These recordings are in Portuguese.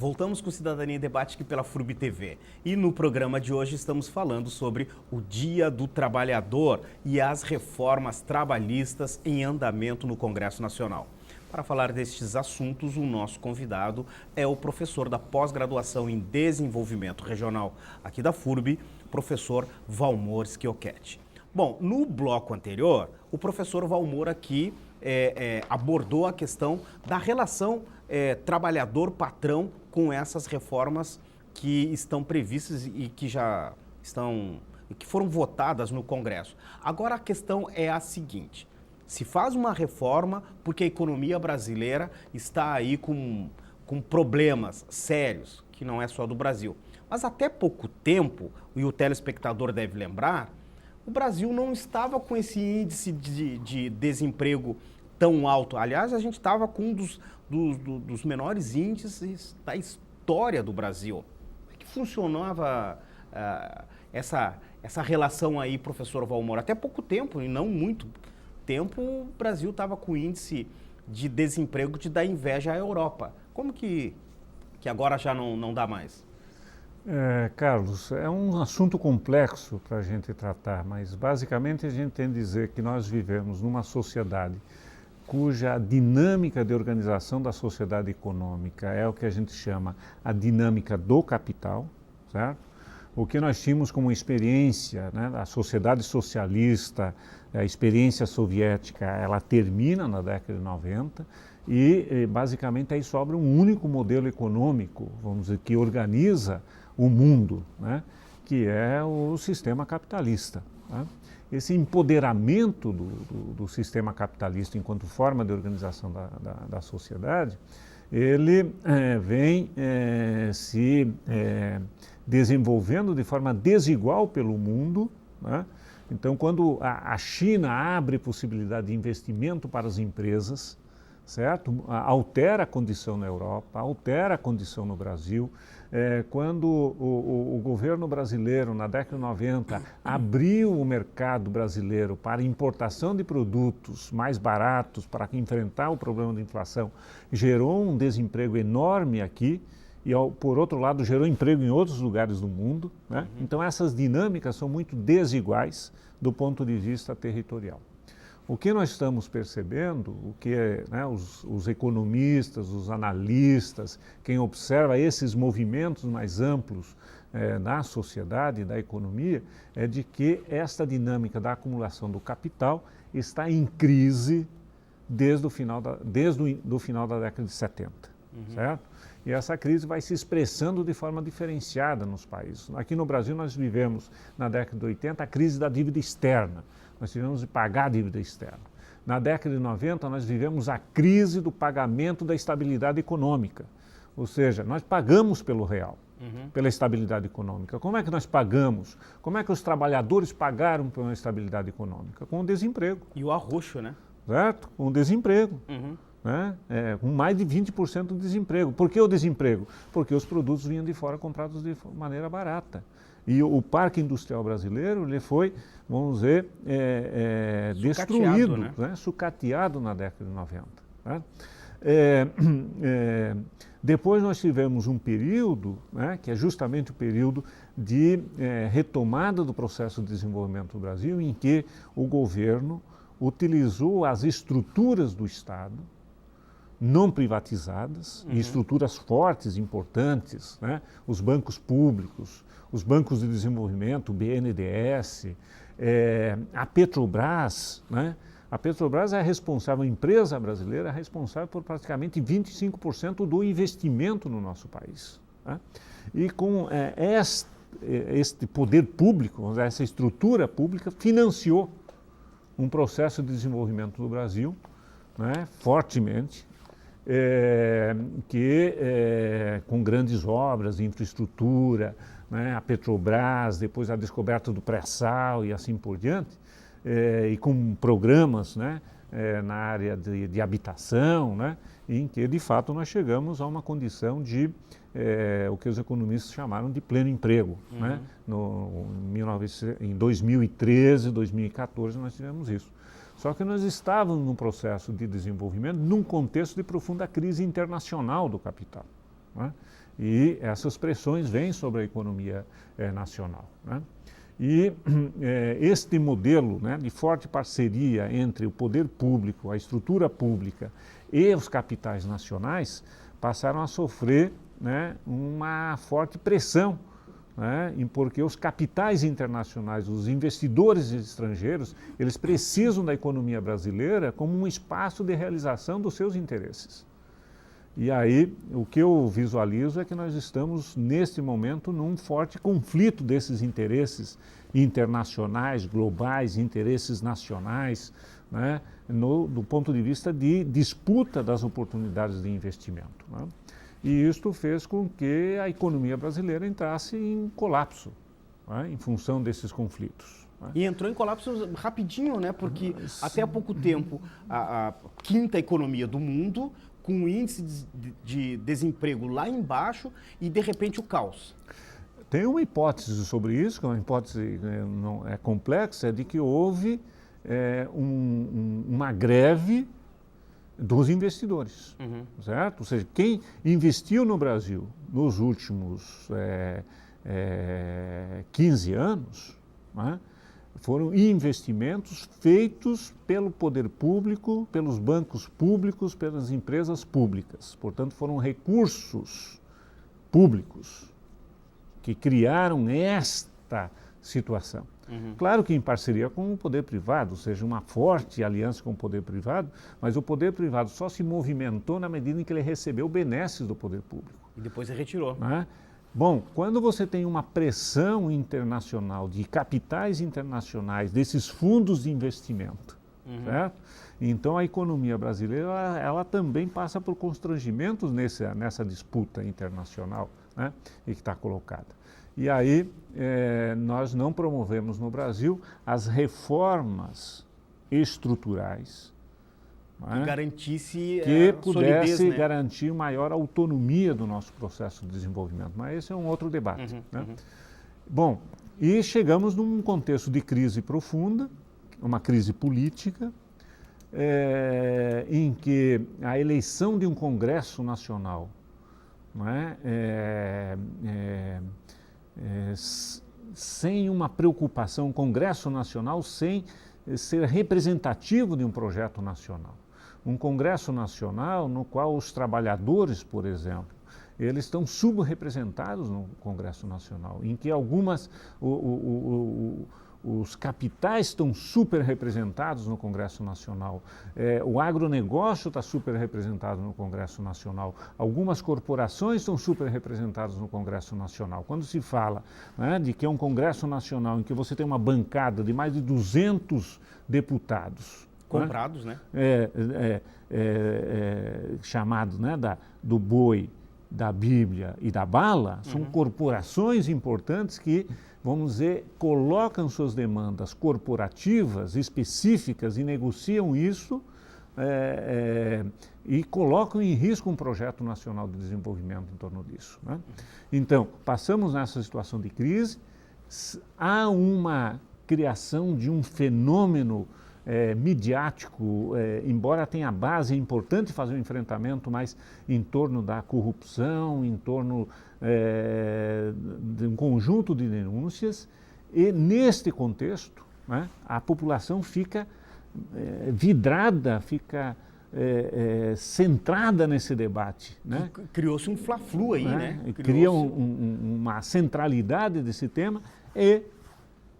Voltamos com Cidadania em Debate aqui pela FURB TV. E no programa de hoje estamos falando sobre o Dia do Trabalhador e as reformas trabalhistas em andamento no Congresso Nacional. Para falar destes assuntos, o nosso convidado é o professor da pós-graduação em Desenvolvimento Regional aqui da FURB, professor Valmor Schiochetti. Bom, no bloco anterior, o professor Valmor aqui abordou a questão da relação trabalhador-patrão com essas reformas que estão previstas e que já estão, que foram votadas no Congresso. Agora a questão é a seguinte: se faz uma reforma porque a economia brasileira está aí com problemas sérios, que não é só do Brasil. Mas até pouco tempo, e o telespectador deve lembrar, o Brasil não estava com esse índice de desemprego tão alto. Aliás, a gente estava com um dos menores índices da história do Brasil. Como é que funcionava essa relação aí, professor Valmor? Até pouco tempo, e não muito tempo, o Brasil estava com índice de desemprego de dar inveja à Europa. Como que agora já não dá mais? Carlos, é um assunto complexo para a gente tratar, mas basicamente a gente tem que dizer que nós vivemos numa sociedade cuja dinâmica de organização da sociedade econômica é o que a gente chama a dinâmica do capital, certo? O que nós tínhamos como experiência, né, a sociedade socialista, a experiência soviética, ela termina na década de 90 e basicamente aí sobra um único modelo econômico, vamos dizer, que organiza o mundo, né, que é o sistema capitalista. Né? Esse empoderamento do sistema capitalista enquanto forma de organização da sociedade, ele vem se desenvolvendo de forma desigual pelo mundo, né? Então, quando a China abre possibilidade de investimento para as empresas, certo? Altera a condição na Europa, altera a condição no Brasil. Quando o governo brasileiro, na década de 90, abriu o mercado brasileiro para importação de produtos mais baratos, para enfrentar o problema da inflação, gerou um desemprego enorme aqui e, por outro lado, gerou emprego em outros lugares do mundo, né? Então, essas dinâmicas são muito desiguais do ponto de vista territorial. O que nós estamos percebendo, o que né, os economistas, os analistas, quem observa esses movimentos mais amplos na sociedade e da economia, é de que esta dinâmica da acumulação do capital está em crise desde o final da década de 70, certo? E essa crise vai se expressando de forma diferenciada nos países. Aqui no Brasil nós vivemos, na década de 80, a crise da dívida externa. Nós tivemos de pagar a dívida externa. Na década de 90, nós vivemos a crise do pagamento da estabilidade econômica. Ou seja, nós pagamos pelo real, pela estabilidade econômica. Como é que nós pagamos? Como é que os trabalhadores pagaram pela estabilidade econômica? Com o desemprego. E o arroxo, né? Certo? Com o desemprego. Né? Com mais de 20% de desemprego. Por que o desemprego? Porque os produtos vinham de fora comprados de maneira barata. E o parque industrial brasileiro ele foi, vamos dizer, destruído, né? Sucateado na década de 90. Né? Depois nós tivemos um período, né, que é justamente o período de retomada do processo de desenvolvimento do Brasil, em que o governo utilizou as estruturas do Estado, não privatizadas, e estruturas fortes, importantes, né? Os bancos públicos, os bancos de desenvolvimento, o BNDES, a Petrobras, né? A Petrobras é a responsável, a empresa brasileira é responsável por praticamente 25% do investimento no nosso país. Né? E com este poder público, essa estrutura pública, financiou um processo de desenvolvimento do Brasil, né, fortemente, com grandes obras de infraestrutura, né, a Petrobras, depois a descoberta do pré-sal e assim por diante, e com programas, né, na área de habitação, né, em que, de fato, nós chegamos a uma condição de o que os economistas chamaram de pleno emprego. Né? Em 2013, 2014, nós tivemos isso. Só que nós estávamos num processo de desenvolvimento num contexto de profunda crise internacional do capital. Né? E essas pressões vêm sobre a economia nacional, né? E este modelo, né, de forte parceria entre o poder público, a estrutura pública e os capitais nacionais passaram a sofrer, né, uma forte pressão, né, porque os capitais internacionais, os investidores estrangeiros, eles precisam da economia brasileira como um espaço de realização dos seus interesses. E aí, o que eu visualizo é que nós estamos, neste momento, num forte conflito desses interesses internacionais, globais, interesses nacionais, né, do ponto de vista de disputa das oportunidades de investimento, né? E isto fez com que a economia brasileira entrasse em colapso, né, em função desses conflitos. E entrou em colapso rapidinho, né? Porque até há pouco tempo a quinta economia do mundo, com o índice de desemprego lá embaixo e, de repente, o caos. Tem uma hipótese sobre isso, que é uma hipótese não é complexa, de que houve uma greve dos investidores, certo? Ou seja, quem investiu no Brasil nos últimos 15 anos, né, foram investimentos feitos pelo poder público, pelos bancos públicos, pelas empresas públicas. Portanto, foram recursos públicos que criaram esta situação. Claro que em parceria com o poder privado, ou seja, uma forte aliança com o poder privado, mas o poder privado só se movimentou na medida em que ele recebeu benesses do poder público. E depois se retirou. Né? Bom, quando você tem uma pressão internacional, de capitais internacionais, desses fundos de investimento, certo? Então a economia brasileira ela também passa por constrangimentos nessa disputa internacional, né, e que está colocada. E aí nós não promovemos no Brasil as reformas estruturais, que garantisse que pudesse solidez, né? garantir maior autonomia do nosso processo de desenvolvimento. Mas esse é um outro debate. Né? Bom, e chegamos num contexto de crise profunda, uma crise política, em que a eleição de um Congresso Nacional, não é? Sem uma preocupação, um Congresso Nacional sem ser representativo de um projeto nacional. Um Congresso Nacional no qual os trabalhadores, por exemplo, eles estão subrepresentados no Congresso Nacional, em que os capitais estão super representados no Congresso Nacional, o agronegócio está super representado no Congresso Nacional, algumas corporações estão super representadas no Congresso Nacional. Quando se fala, né, de que é um Congresso Nacional em que você tem uma bancada de mais de 200 deputados, comprados, né? Chamados, né, do boi, da Bíblia e da bala, são corporações importantes que, vamos dizer, colocam suas demandas corporativas específicas e negociam isso e colocam em risco um projeto nacional de desenvolvimento em torno disso, né? Então, passamos nessa situação de crise, há uma criação de um fenômeno midiático, embora tenha base, é importante fazer um enfrentamento, mas em torno da corrupção, em torno de um conjunto de denúncias, e neste contexto, né, a população fica vidrada, fica centrada nesse debate, né? Criou-se um fla-flu aí, né? Cria uma centralidade desse tema e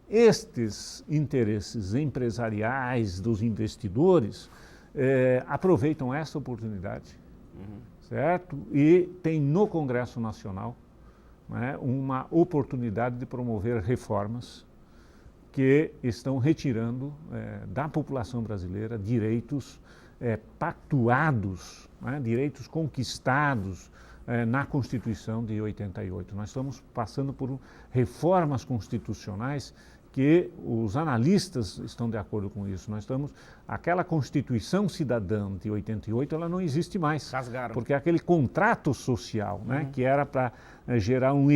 estes interesses empresariais dos investidores aproveitam essa oportunidade, certo? E tem no Congresso Nacional, né, uma oportunidade de promover reformas que estão retirando da população brasileira direitos pactuados, né, direitos conquistados na Constituição de 88. Nós estamos passando por reformas constitucionais que os analistas estão de acordo com isso. Aquela Constituição Cidadã de 88, ela não existe mais. Rasgaram. Porque aquele contrato social, né, que era para gerar um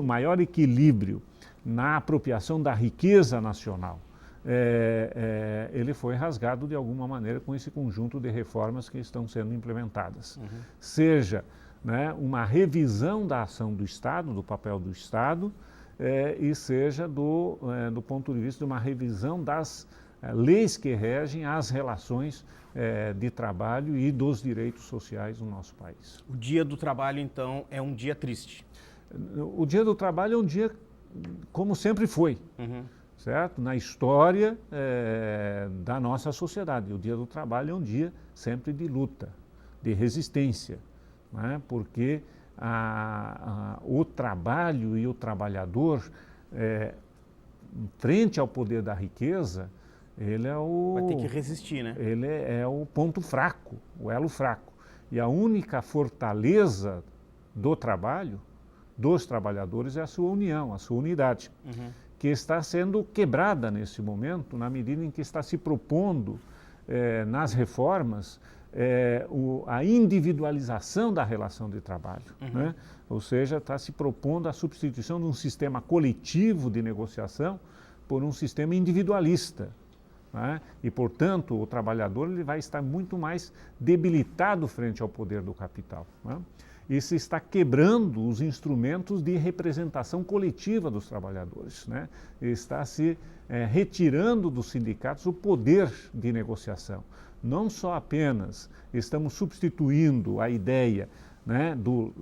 maior equilíbrio na apropriação da riqueza nacional, ele foi rasgado de alguma maneira com esse conjunto de reformas que estão sendo implementadas. Seja né, uma revisão da ação do Estado, do papel do Estado, e seja do ponto de vista de uma revisão das leis que regem as relações de trabalho e dos direitos sociais no nosso país. O Dia do Trabalho, então, é um dia triste? O Dia do Trabalho é um dia como sempre foi, certo? Na história da nossa sociedade. O Dia do Trabalho é um dia sempre de luta, de resistência, né? Porque o trabalho e o trabalhador, frente ao poder da riqueza, ele é vai ter que resistir, né? Ele é o ponto fraco, o elo fraco. E a única fortaleza do trabalho, dos trabalhadores, é a sua união, a sua unidade, que está sendo quebrada nesse momento, na medida em que está se propondo nas reformas a individualização da relação de trabalho, né? Ou seja, está se propondo a substituição de um sistema coletivo de negociação por um sistema individualista, né? E, portanto, o trabalhador ele vai estar muito mais debilitado frente ao poder do capital, né? E se está quebrando os instrumentos de representação coletiva dos trabalhadores, né? E está se retirando dos sindicatos o poder de negociação. Não só apenas estamos substituindo a ideia, né, do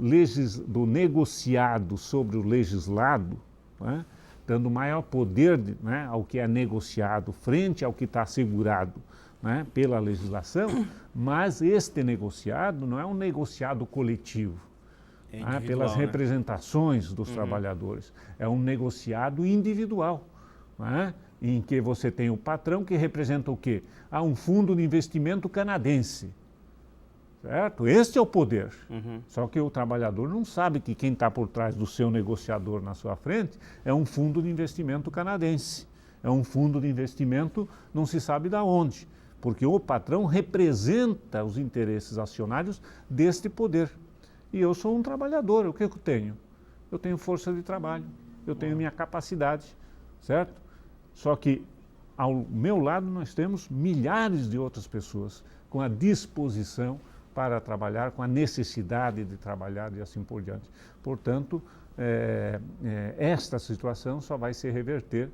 negociado sobre o legislado, né, dando maior poder né, ao que é negociado frente ao que está assegurado, né, pela legislação, mas este negociado não é um negociado coletivo, né, pelas representações dos trabalhadores, é um negociado individual, né, em que você tem o patrão que representa o quê? Um fundo de investimento canadense, certo? Este é o poder. Só que o trabalhador não sabe que quem está por trás do seu negociador na sua frente é um fundo de investimento canadense. É um fundo de investimento não se sabe de onde, porque o patrão representa os interesses acionários deste poder. E eu sou um trabalhador, o que eu tenho? Eu tenho força de trabalho, eu tenho minha capacidade, certo? Só que ao meu lado nós temos milhares de outras pessoas com a disposição para trabalhar, com a necessidade de trabalhar e assim por diante. Portanto, esta situação só vai se reverter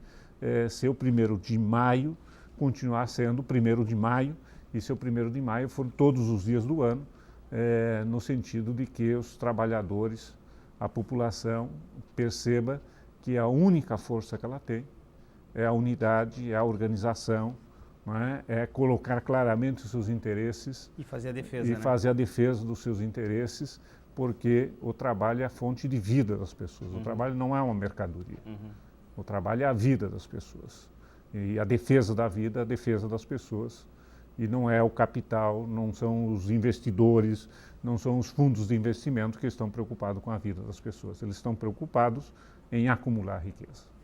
se o 1º de maio continuar sendo o 1º de maio e se o 1º de maio for todos os dias do ano, no sentido de que os trabalhadores, a população perceba que a única força que ela tem é a unidade, é a organização, não é? É colocar claramente os seus interesses e fazer a defesa, e fazer a defesa dos seus interesses, porque o trabalho é a fonte de vida das pessoas. O trabalho não é uma mercadoria. O trabalho é a vida das pessoas. E a defesa da vida é a defesa das pessoas. E não é o capital, não são os investidores, não são os fundos de investimento que estão preocupados com a vida das pessoas. Eles estão preocupados em acumular riqueza.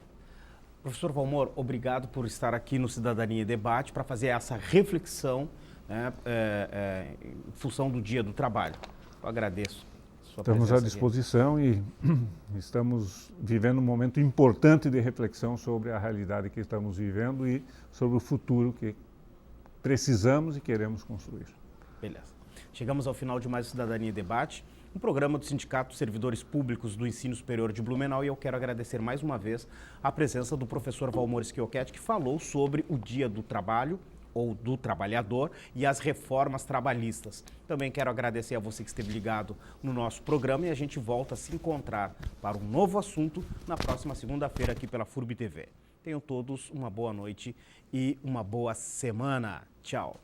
Professor Valmor, obrigado por estar aqui no Cidadania em Debate para fazer essa reflexão, né, em função do Dia do Trabalho. Eu agradeço sua presença. Estamos à disposição e estamos vivendo um momento importante de reflexão sobre a realidade que estamos vivendo e sobre o futuro que precisamos e queremos construir. Beleza. Chegamos ao final de mais Cidadania em Debate, um programa do Sindicato dos Servidores Públicos do Ensino Superior de Blumenau, e eu quero agradecer mais uma vez a presença do professor Valmor Schiochetti, que falou sobre o Dia do Trabalho, ou do Trabalhador, e as reformas trabalhistas. Também quero agradecer a você que esteve ligado no nosso programa, e a gente volta a se encontrar para um novo assunto na próxima segunda-feira aqui pela FURB TV. Tenham todos uma boa noite e uma boa semana. Tchau.